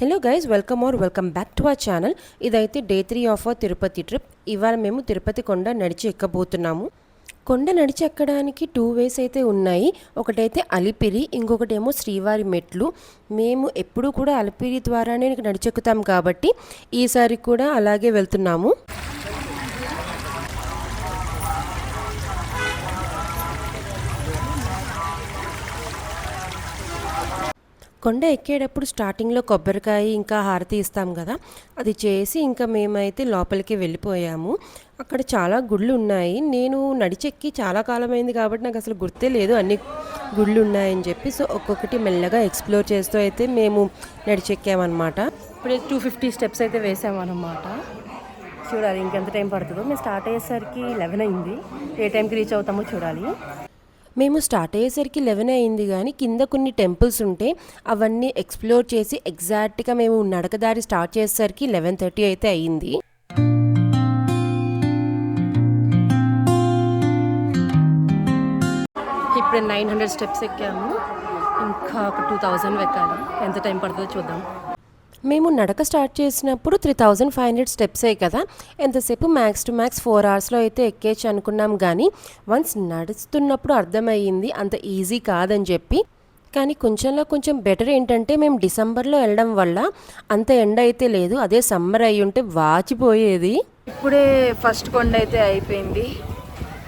Hello guys, welcome back to our channel. ఇదైతే day 3 of our Tirupati trip. ఇవాళ మేము తిరుపతి కొండ నడిచి ఎక్కబోతున్నాము. కొండ నడిచి ఎక్కడానికి 2 వేస్ అయితే ఉన్నాయి. ఒకటైతే అలిపిరి, ఇంకొకటేమో శ్రీవారి మెట్లు. మేము ఎప్పుడూ కూడా అలిపిరి ద్వారానే నడిచెక్కుతాం కాబట్టి ఈసారి కూడా అలాగే వెళ్తున్నాము. కొండ ఎక్కేటప్పుడు స్టార్టింగ్లో కొబ్బరికాయ ఇంకా హారతి ఇస్తాం కదా, అది చేసి ఇంకా మేమైతే లోపలికి వెళ్ళిపోయాము. అక్కడ చాలా గుళ్ళు ఉన్నాయి. నేను నడిచెక్కి చాలా కాలమైంది కాబట్టి నాకు అసలు గుర్తే లేదు అన్ని గుళ్ళు ఉన్నాయని చెప్పి. సో ఒక్కొక్కటి మెల్లగా ఎక్స్ప్లోర్ చేస్తూ అయితే మేము నడిచెక్కామన్నమాట. ఇప్పుడు 250 స్టెప్స్ అయితే వేసామన్నమాట. చూడాలి ఇంకెంత టైం పడుతుందో. మేము స్టార్ట్ అయ్యేసరికి 11 అయింది. ఏ టైంకి రీచ్ అవుతామో చూడాలి. మేము స్టార్ట్ అయ్యేసరికి 11 అయింది, కానీ కింద కొన్ని టెంపుల్స్ ఉంటే అవన్నీ ఎక్స్ప్లోర్ చేసి ఎగ్జాక్ట్గా మేము నడకదారి స్టార్ట్ చేసేసరికి 11:30 అయితే అయ్యింది. ఇప్పుడు 900 స్టెప్స్ ఎక్కాము. ఇంకా ఒక 2000 ఎక్కాలి. ఎంత టైం పడుతుందో చూద్దాం. మేము నడక స్టార్ట్ చేసినప్పుడు 3500 స్టెప్సే కదా, ఎంతసేపు మ్యాక్స్ టు మ్యాక్స్ 4 అవర్స్లో అయితే ఎక్కేచ్చు అనుకున్నాం. కానీ వన్స్ నడుస్తున్నప్పుడు అర్థమయ్యింది అంత ఈజీ కాదని చెప్పి. కానీ కొంచెంలో కొంచెం బెటర్ ఏంటంటే మేము డిసెంబర్లో వెళ్ళడం వల్ల అంత ఎండ అయితే లేదు. అదే సమ్మర్ అయ్యి ఉంటే వాచిపోయేది. ఇప్పుడే ఫస్ట్ కొండ అయితే అయిపోయింది.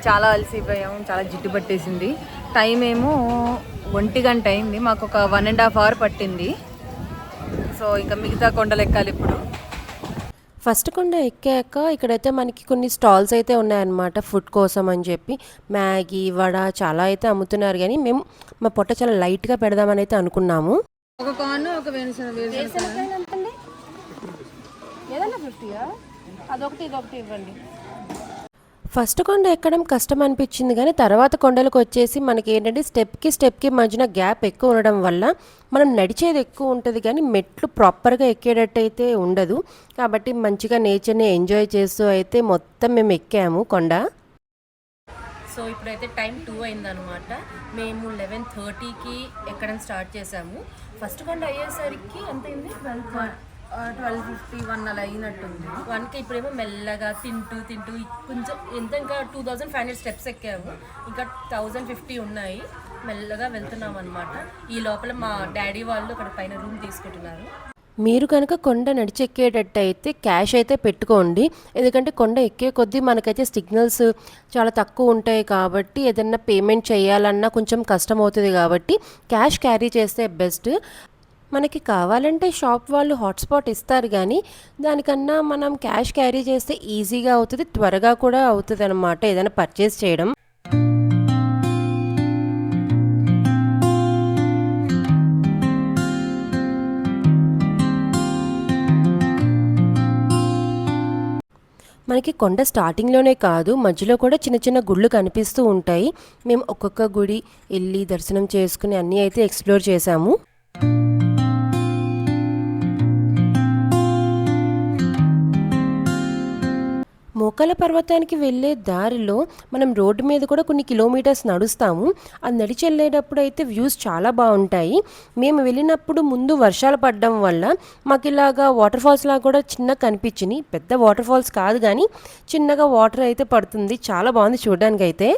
చాలా అలసిపోయాం, చాలా జిడ్డు పట్టేసింది. టైం ఏమో 1 గంట అయింది. మాకు ఒక 1.5 అవర్ పట్టింది. సో ఇంకా మిగతా కొండలు ఎక్కాలి ఇప్పుడు. ఫస్ట్ కొండ ఎక్కాక ఇక్కడైతే మనకి కొన్ని స్టాల్స్ అయితే ఉన్నాయన్నమాట ఫుడ్ కోసం అని చెప్పి. మ్యాగీ, వడ చాలా అయితే అమ్ముతున్నారు. కానీ మేము మా పొట్ట చాలా లైట్గా పెడదామని అయితే అనుకున్నాము. ఒక కార్న్ ఒక ఏదన్నా 50, అదొకటి ఇదొకటి ఇవ్వండి. ఫస్ట్ కొండ ఎక్కడం కష్టం అనిపించింది, కానీ తర్వాత కొండలకు వచ్చేసి మనకి ఏంటంటే స్టెప్కి మధ్యన గ్యాప్ ఎక్కువ ఉండడం వల్ల మనం నడిచేది ఎక్కువ ఉంటుంది, కానీ మెట్లు ప్రాపర్గా ఎక్కేటట్టు అయితే ఉండదు. కాబట్టి మంచిగా నేచర్ని ఎంజాయ్ చేస్తూ అయితే మొత్తం మేము ఎక్కాము కొండ. సో ఇప్పుడైతే టైం 2 అయిందనమాట. మేము 11:30కి ఎక్కడం స్టార్ట్ చేసాము. ఫస్ట్ కొండ అయ్యేసరికి ఎంత అయింది? 12:51 అలా అయినట్టుంది. 1కి ఇప్పుడేమో మెల్లగా తింటూ కొంచెం ఎంత ఇంకా 2500 స్టెప్స్ ఎక్కాము. ఇంకా 1050 ఉన్నాయి. మెల్లగా వెళ్తున్నాం అనమాట. ఈ లోపల మా డాడీ వాళ్ళు అక్కడ పైన రూమ్ తీసుకుంటున్నారు. మీరు కనుక కొండ నడిచెక్కేటట్టు అయితే క్యాష్ అయితే పెట్టుకోండి. ఎందుకంటే కొండ ఎక్కే కొద్దీ మనకైతే సిగ్నల్స్ చాలా తక్కువ ఉంటాయి కాబట్టి ఏదన్నా పేమెంట్ చేయాలన్నా కొంచెం కష్టం అవుతుంది. కాబట్టి క్యాష్ క్యారీ చేస్తే బెస్ట్. మనకి కావాలంటే షాప్ వాళ్ళు హాట్స్పాట్ ఇస్తారు, కానీ దానికన్నా మనం క్యాష్ క్యారీ చేస్తే ఈజీగా అవుతుంది, త్వరగా కూడా అవుతుంది అన్నమాట ఏదైనా పర్చేస్ చేయడం. మనకి కొండ స్టార్టింగ్లోనే కాదు, మధ్యలో కూడా చిన్న చిన్న గుళ్ళు కనిపిస్తూ ఉంటాయి. మేము ఒక్కొక్క గుడి వెళ్ళి దర్శనం చేసుకుని అన్నీ అయితే ఎక్స్ప్లోర్ చేసాము. మోకాల పర్వతానికి వెళ్ళే దారిలో మనం రోడ్డు మీద కూడా కొన్ని కిలోమీటర్స్ నడుస్తాము. అది నడిచి వెళ్ళేటప్పుడు అయితే వ్యూస్ చాలా బాగుంటాయి. మేము వెళ్ళినప్పుడు ముందు వర్షాలు పడడం వల్ల మాకు ఇలాగా వాటర్ ఫాల్స్ లాగా కూడా చిన్నగా కనిపించినాయి. పెద్ద వాటర్ ఫాల్స్ కాదు, కానీ చిన్నగా వాటర్ అయితే పడుతుంది. చాలా బాగుంది చూడడానికి అయితే.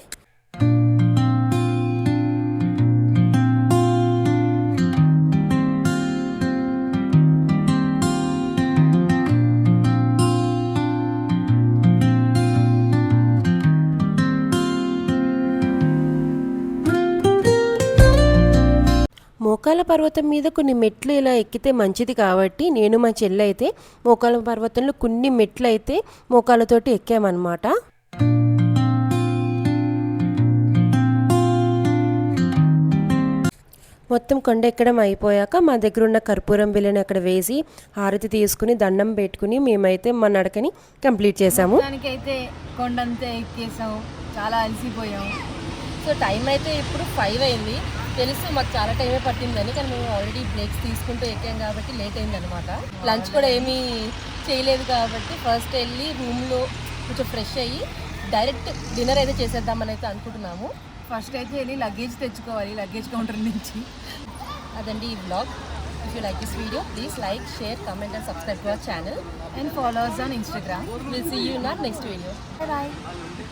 మోకాల పర్వతం మీద కొన్ని మెట్లు ఇలా ఎక్కితే మంచిది కాబట్టి నేను మా చెల్లి అయితే మోకాల పర్వతంలో కొన్ని మెట్లు అయితే మోకాలతోటి ఎక్కామన్నమాట. మొత్తం కొండ ఎక్కడం అయిపోయాక మా దగ్గర ఉన్న కర్పూరం బిల్లని అక్కడ వేసి హారతి తీసుకుని దండం పెట్టుకుని మేమైతే మా నడకని కంప్లీట్ చేసాము. దానికైతే కొండంతా ఎక్కేసాము, చాలా అలసిపోయాము. సో టైం అయితే ఇప్పుడు 5 అయింది. తెలుసు మాకు చాలా టైమే పట్టిందని, కానీ మేము ఆల్రెడీ బ్రేక్స్ తీసుకుంటూ ఎక్కాం కాబట్టి లేట్ అయిందనమాట. లంచ్ కూడా ఏమీ చేయలేదు కాబట్టి ఫస్ట్ వెళ్ళి రూమ్లో కొంచెం ఫ్రెష్ అయ్యి డైరెక్ట్ డిన్నర్ అయితే చేసేద్దామని అయితే అనుకుంటున్నాము. ఫస్ట్ అయితే వెళ్ళి లగేజ్ తెచ్చుకోవాలి, లగేజ్ కౌంటర్ నుంచి. అదండి ఈ blog. If you like this video, please like, share, comment and subscribe to our channel. And follow us on Instagram. We'll see you in our next video. Bye bye.